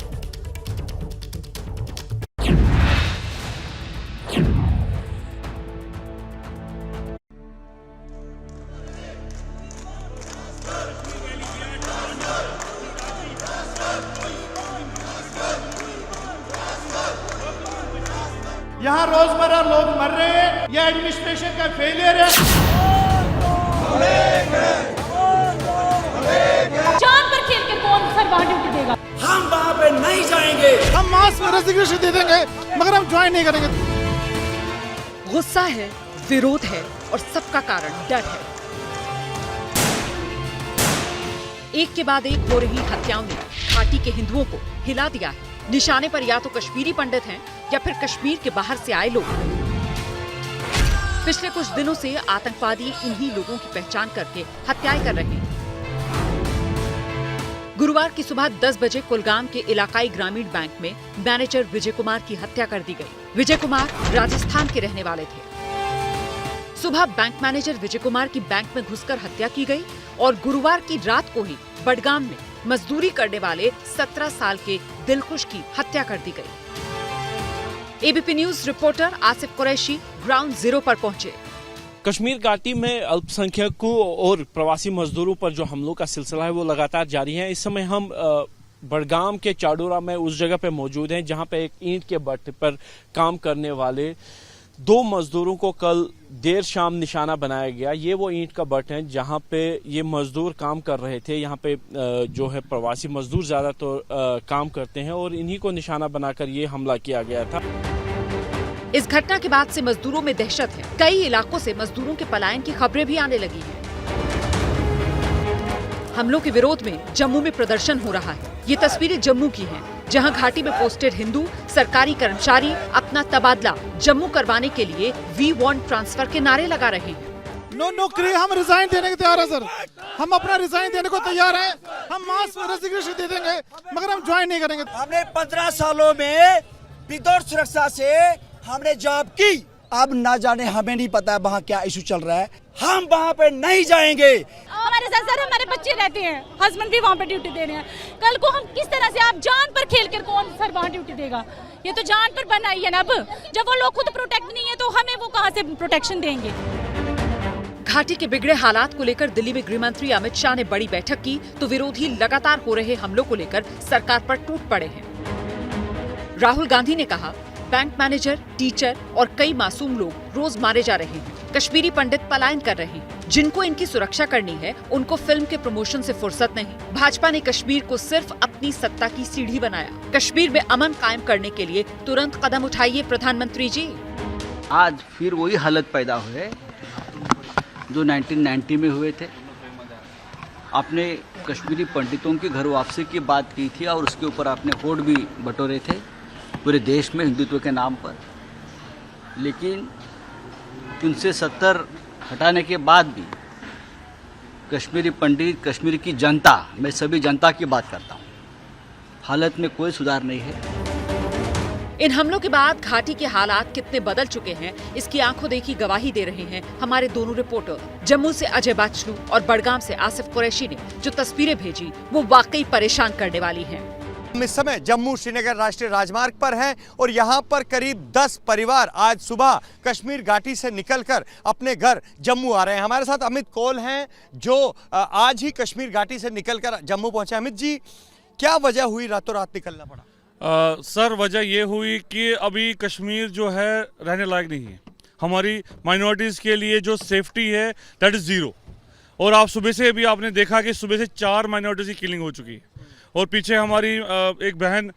यहाँ रोजमर्रा लोग मर रहे हैं, यह एडमिनिस्ट्रेशन का फेलियर है। जान पर खेल के कौन सर वहाँ ड्यूटी देगा? हम वहाँ पे नहीं जाएंगे। हम मास में रेजिग्नेशन दे देंगे मगर हम ज्वाइन नहीं करेंगे। गुस्सा है, विरोध है और सबका कारण डर है। एक के बाद एक हो रही हत्याओं ने घाटी के हिंदुओं को हिला दिया है। निशाने पर या तो कश्मीरी पंडित हैं या फिर कश्मीर के बाहर से आए लोग। पिछले कुछ दिनों से आतंकवादी इन्हीं लोगों की पहचान करके हत्याएं कर रहे हैं। गुरुवार की सुबह 10 बजे कुलगाम के इलाकाई ग्रामीण बैंक में मैनेजर विजय कुमार की हत्या कर दी गई। विजय कुमार राजस्थान के रहने वाले थे। सुबह बैंक मैनेजर विजय कुमार की बैंक में घुसकर हत्या की गई और गुरुवार की रात को ही बडगाम में मजदूरी करने वाले 17 साल के दिलखुश की हत्या कर दी गई। ABP news reporter Asif Qureshi ground zero पर पहुंचे। कश्मीर घाटी में अल्पसंख्यकों और प्रवासी मजदूरों पर जो हमलों का सिलसिला है वो लगातार जारी है। इस समय हम बडगाम के चाडोरा में उस जगह पे मौजूद हैं जहां पे एक ईंट के भट्टे पर काम करने वाले 2 मजदूरों को कल देर शाम निशाना बनाया गया। ये वो ईंट का भट्टा है जहां पे ये मजदूर काम कर रहे थे। यहाँ पे जो है प्रवासी मजदूर ज्यादातर काम करते हैं और इन्हीं को निशाना बनाकर ये हमला किया गया था। इस घटना के बाद से मजदूरों में दहशत है। कई इलाकों से मजदूरों के पलायन की खबरें भी आने लगी हैं। हमलों के विरोध में जम्मू में प्रदर्शन हो रहा है। ये तस्वीरें जम्मू की हैं, जहां घाटी में पोस्टेड हिंदू सरकारी कर्मचारी अपना तबादला जम्मू करवाने के लिए वी वांट ट्रांसफर के नारे लगा रहे हैं। नो नौकरी, हम रिजाइन देने को तैयार है सर, हम अपना रिजाइन देने को तैयार हैं, हम मास रेजिग्नेशन दे देंगे मगर हम ज्वाइन नहीं करेंगे। हमने 15 सालों में विदुर सुरक्षा से हमने जॉब की, अब ना जाने हमें नहीं पता है वहाँ क्या इशू चल रहा है, हम वहाँ पे नहीं जाएंगे। हमारे साथ सर हमारे बच्चे रहते हैं, हस्बैंड भी वहाँ पे ड्यूटी दे रहे हैं। कल को हम किस तरह से, आप जान पर खेल कर कौन सर वहाँ ड्यूटी देगा? ये तो जान पर बना ही है ना। अब जब वो लोग खुद प्रोटेक्ट नहीं है तो हमें वो कहाँ से प्रोटेक्शन देंगे? घाटी के बिगड़े हालात को लेकर दिल्ली में गृह मंत्री अमित शाह ने बड़ी बैठक की तो विरोधी लगातार हो रहे हमलों को लेकर सरकार पर टूट पड़े हैं। राहुल गांधी ने कहा, बैंक मैनेजर, टीचर और कई मासूम लोग रोज मारे जा रहे हैं। कश्मीरी पंडित पलायन कर रहे हैं। जिनको इनकी सुरक्षा करनी है उनको फिल्म के प्रमोशन से फुर्सत नहीं। भाजपा ने कश्मीर को सिर्फ अपनी सत्ता की सीढ़ी बनाया। कश्मीर में अमन कायम करने के लिए तुरंत कदम उठाइए प्रधानमंत्री जी। आज फिर वही हालत पैदा हुए जो 1990 में हुए थे। आपने कश्मीरी पंडितों की घर वापसी की बात की थी और उसके ऊपर आपने वोट भी बटोरे थे पूरे देश में हिंदुत्व के नाम पर, लेकिन 370 हटाने के बाद भी कश्मीरी पंडित, कश्मीर की जनता, मैं सभी जनता की बात करता हूँ, हालत में कोई सुधार नहीं है। इन हमलों के बाद घाटी के हालात कितने बदल चुके हैं इसकी आंखों देखी गवाही दे रहे हैं हमारे दोनों रिपोर्टर। जम्मू से अजय बाचलू और बडगाम से आसिफ कुरैशी ने जो तस्वीरें भेजी वो वाकई परेशान करने वाली हैं। हम इस समय जम्मू श्रीनगर राष्ट्रीय राजमार्ग पर हैं और यहाँ पर करीब 10 परिवार आज सुबह कश्मीर घाटी से निकलकर अपने घर जम्मू आ रहे हैं। हमारे साथ अमित कौल हैं जो आज ही कश्मीर घाटी से निकलकर जम्मू पहुंचे। अमित जी, क्या वजह हुई रातों रात निकलना पड़ा? सर, वजह ये हुई कि अभी कश्मीर जो है रहने लायक नहीं है। हमारी माइनॉरिटीज़ के लिए जो सेफ्टी है दैट इज़ ज़ीरो। और आप सुबह से अभी आपने देखा कि सुबह से 4 माइनॉरिटीज़ की किलिंग हो चुकी है। और पीछे हमारी एक बहन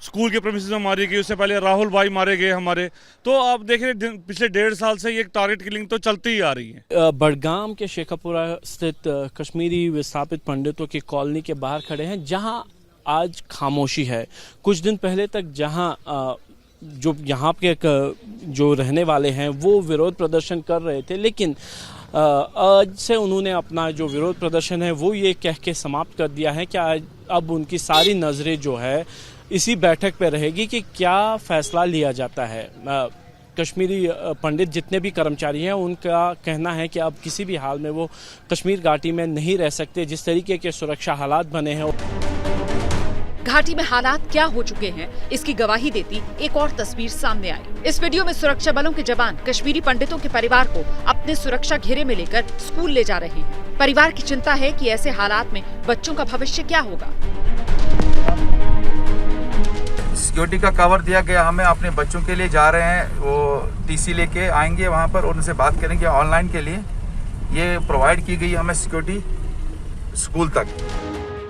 स्कूल के प्रेमिसेस में मारी गई, उससे पहले राहुल भाई मारे गए हमारे। तो आप देख रहे हैं पिछले 1.5 साल से ये टारगेट किलिंग तो चलती ही आ रही है। बडगाम के शेखापुरा स्थित कश्मीरी विस्थापित पंडितों की कॉलोनी के बाहर खड़े हैं जहां आज खामोशी है। कुछ दिन पहले तक जहां जो यहाँ के जो रहने वाले हैं वो विरोध प्रदर्शन कर रहे थे, लेकिन आज से उन्होंने अपना जो विरोध प्रदर्शन है वो ये कह के समाप्त कर दिया है कि आज अब उनकी सारी नज़रें जो है इसी बैठक पे रहेगी कि क्या फैसला लिया जाता है। कश्मीरी पंडित जितने भी कर्मचारी हैं उनका कहना है कि अब किसी भी हाल में वो कश्मीर घाटी में नहीं रह सकते। जिस तरीके के सुरक्षा हालात बने हैं, घाटी में हालात क्या हो चुके हैं इसकी गवाही देती एक और तस्वीर सामने आई। इस वीडियो में सुरक्षा बलों के जवान कश्मीरी पंडितों के परिवार को अपने सुरक्षा घेरे में लेकर स्कूल ले जा रहे हैं। परिवार की चिंता है कि ऐसे हालात में बच्चों का भविष्य क्या होगा। सिक्योरिटी का कवर दिया गया हमें, अपने बच्चों के लिए जा रहे हैं, वो टीसी लेके आएंगे वहाँ पर और उनसे बात करेंगे ऑनलाइन के लिए। ये प्रोवाइड की गई हमें सिक्योरिटी स्कूल तक।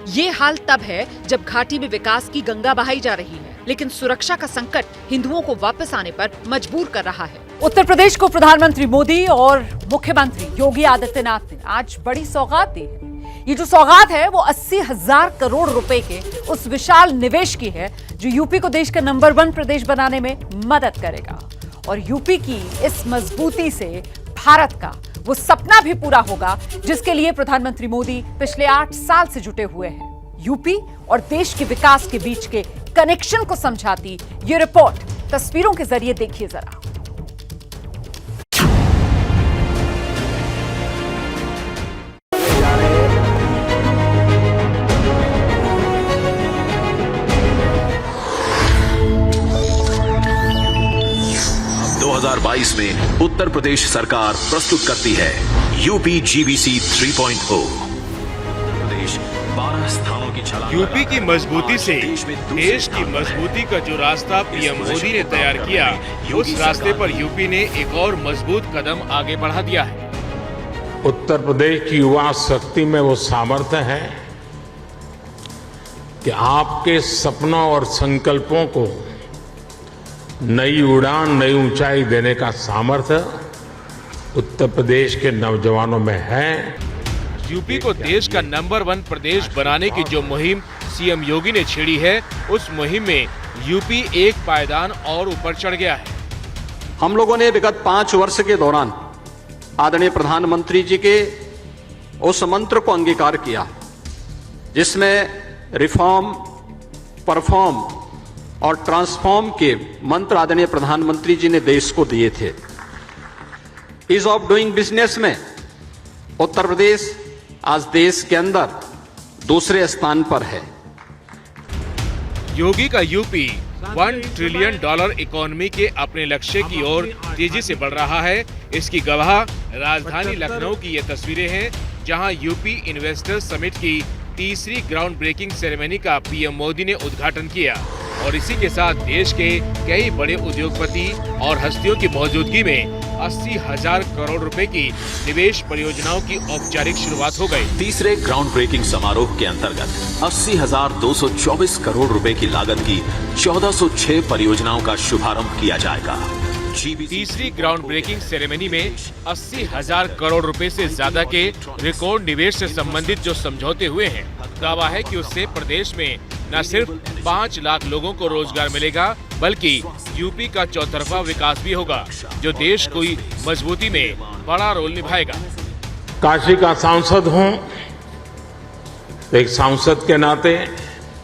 ये हाल तब है जब घाटी में विकास की गंगा बहाई जा रही है, लेकिन सुरक्षा का संकट हिंदुओं को वापस आने पर मजबूर कर रहा है। उत्तर प्रदेश को प्रधानमंत्री मोदी और मुख्यमंत्री योगी आदित्यनाथ ने आज बड़ी सौगात दी है। ये जो सौगात है वो 80,000 करोड़ रुपए के उस विशाल निवेश की है जो यूपी को देश का नंबर 1 प्रदेश बनाने में मदद करेगा। और यूपी की इस मजबूती से भारत का वो सपना भी पूरा होगा जिसके लिए प्रधानमंत्री मोदी पिछले 8 साल से जुटे हुए हैं। यूपी और देश के विकास के बीच के कनेक्शन को समझाती ये रिपोर्ट तस्वीरों के जरिए देखिए जरा। 2022 में उत्तर प्रदेश सरकार प्रस्तुत करती है यूपी जीबीसी 3.0। प्रदेश 12 स्थानों की छलांग। यूपी की मजबूती से देश की मजबूती का जो रास्ता पीएम मोदी ने तैयार किया, उस रास्ते पर यूपी ने एक और मजबूत कदम आगे बढ़ा दिया है। उत्तर प्रदेश की युवा शक्ति में वो सामर्थ्य है कि आपके सपनों और संकल्पों को नई उड़ान, नई ऊंचाई देने का सामर्थ्य उत्तर प्रदेश के नौजवानों में है। यूपी को देश का नंबर 1 प्रदेश बनाने की जो मुहिम सीएम योगी ने छेड़ी है, उस मुहिम में यूपी एक पायदान और ऊपर चढ़ गया है। हम लोगों ने विगत 5 वर्ष के दौरान आदरणीय प्रधानमंत्री जी के उस मंत्र को अंगीकार किया जिसमें रिफॉर्म, परफॉर्म और ट्रांसफॉर्म के मंत्र आदरणीय प्रधानमंत्री जी ने देश को दिए थे। ईज ऑफ डूइंग बिजनेस में उत्तर प्रदेश आज देश के अंदर दूसरे स्थान पर है। योगी का यूपी $1 ट्रिलियन इकोनॉमी के अपने लक्ष्य की ओर तेजी से बढ़ रहा है। इसकी गवाह राजधानी लखनऊ की ये तस्वीरें हैं, जहां यूपी इन्वेस्टर्स समिट की तीसरी ग्राउंड ब्रेकिंग सेरेमनी का पीएम मोदी ने उद्घाटन किया और इसी के साथ देश के कई बड़े उद्योगपति और हस्तियों की मौजूदगी में 80,000 करोड़ रुपए की निवेश परियोजनाओं की औपचारिक शुरुआत हो गई। तीसरे ग्राउंड ब्रेकिंग समारोह के अंतर्गत 80,224 करोड़ रुपए की लागत की 1406 परियोजनाओं का शुभारंभ किया जाएगा। तीसरी ग्राउंड ब्रेकिंग सेरेमनी में 80,000 करोड़ रुपए से ज्यादा के रिकॉर्ड निवेश से संबंधित जो समझौते हुए हैं, दावा है कि उससे प्रदेश में न सिर्फ 5 लाख लोगों को रोजगार मिलेगा, बल्कि यूपी का चौतरफा विकास भी होगा, जो देश की मजबूती में बड़ा रोल निभाएगा। काशी का सांसद हूं, एक सांसद के नाते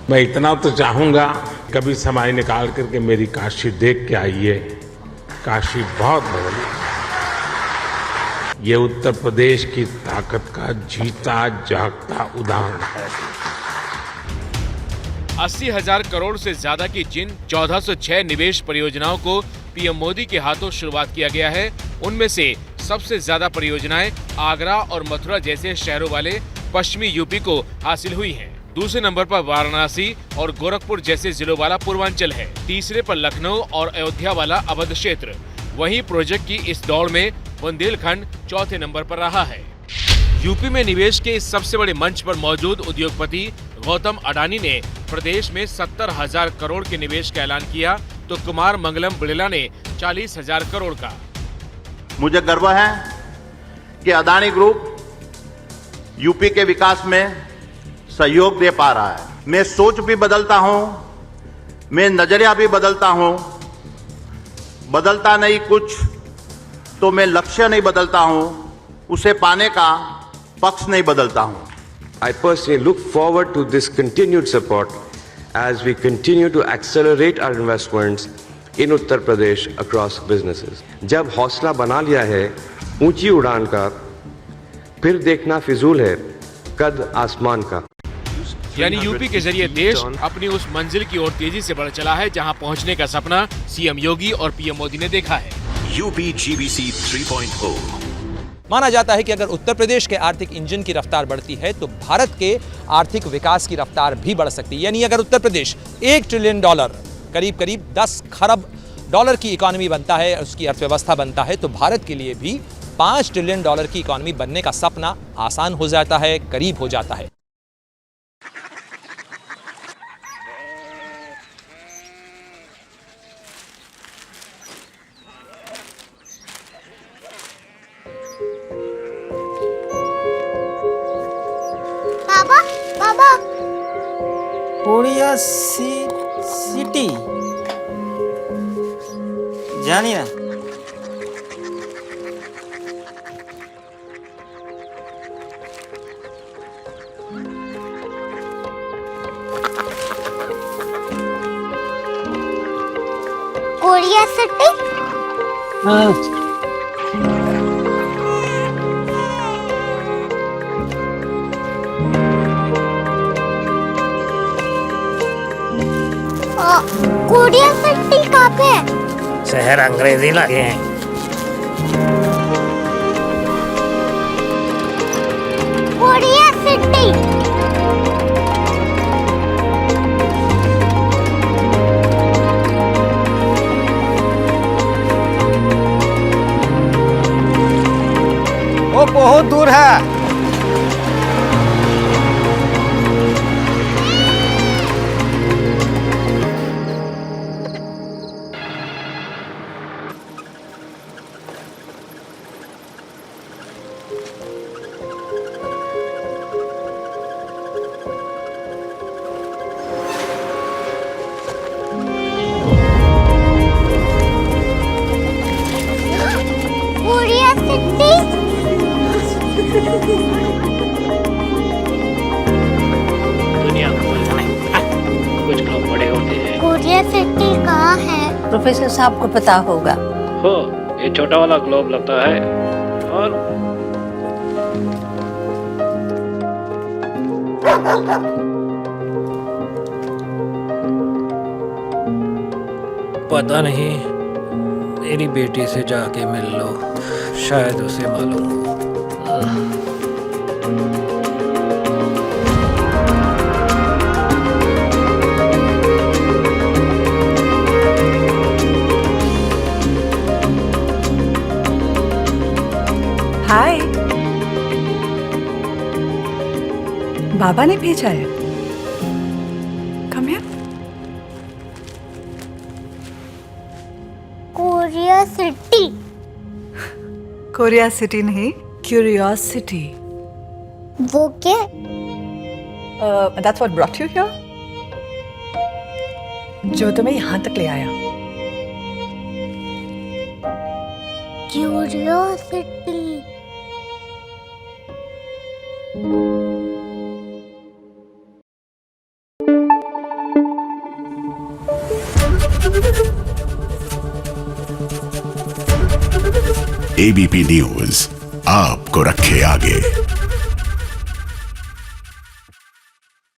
मैं इतना तो चाहूंगा, कभी समय निकाल करके मेरी काशी देख के आइए। काशी बहुत बड़ी, ये उत्तर प्रदेश की ताकत का जीता जागता उदाहरण है। 80,000 करोड़ से ज्यादा की जिन 1406 निवेश परियोजनाओं को पीएम मोदी के हाथों शुरुआत किया गया है, उनमें से सबसे ज्यादा परियोजनाएं आगरा और मथुरा जैसे शहरों वाले पश्चिमी यूपी को हासिल हुई हैं। दूसरे नंबर पर वाराणसी और गोरखपुर जैसे जिलों वाला पूर्वांचल है। तीसरे पर लखनऊ और अयोध्या वाला अवध क्षेत्र। वहीं प्रोजेक्ट की इस दौड़ में बुंदेलखंड चौथे नंबर पर रहा है। यूपी में निवेश के इस सबसे बड़े मंच पर मौजूद उद्योगपति गौतम अडानी ने प्रदेश में 70,000 करोड़ के निवेश का ऐलान किया, तो कुमार मंगलम बिड़ला ने 40,000 करोड़ का। मुझे गर्व है कि अडानी ग्रुप यूपी के विकास में सहयोग दे पा रहा है। मैं सोच भी बदलता हूं, मैं नजरिया भी बदलता हूं। बदलता नहीं कुछ तो मैं लक्ष्य नहीं बदलता हूं, उसे पाने का पक्ष नहीं बदलता हूं। I personally look forward to this continued support as we continue to accelerate our investments in Uttar Pradesh across businesses. जब हौसला बना लिया है ऊंची उड़ान का, फिर देखना फिजूल है कद आसमान का। यानी यूपी के जरिए देश अपनी उस मंजिल की ओर तेजी से बढ़ चला है, जहां पहुंचने का सपना सीएम योगी और पीएम मोदी ने देखा है। UP GBC 3.0। माना जाता है कि अगर उत्तर प्रदेश के आर्थिक इंजन की रफ्तार बढ़ती है तो भारत के आर्थिक विकास की रफ्तार भी बढ़ सकती है। यानी अगर उत्तर प्रदेश $1 ट्रिलियन करीब करीब 10 खरब डॉलर की इकोनॉमी बनता है, उसकी अर्थव्यवस्था बनता है, तो भारत के लिए भी $5 ट्रिलियन की इकोनॉमी बनने का सपना आसान हो जाता है, करीब हो जाता है। बाबा कोरिया सिटी जानिए कोरिया सिटी। कोरिया सिटी कहाँ पे है? शहर अंग्रेजी लगे हैं। सिटी। वो बहुत दूर है। Korea city. दुनिया कुछ लोग बड़े होते हैं। कोरिया सिटी कहाँ है? प्रोफेसर साहब को पता होगा। हो, ये छोटा वाला ग्लोब लगता है और पता नहीं, मेरी बेटी से जाके मिल लो, शायद उसे मालूम हो। हाय, बाबा ने भेजा है। Come here. Korea city. Korea city नहीं, क्यूरियोसिटी। वो क्या? That's what brought you here? जो तुम्हें यहाँ तक ले आया। क्यूरियोसिटी। ABP न्यूज आपको रखे आगे।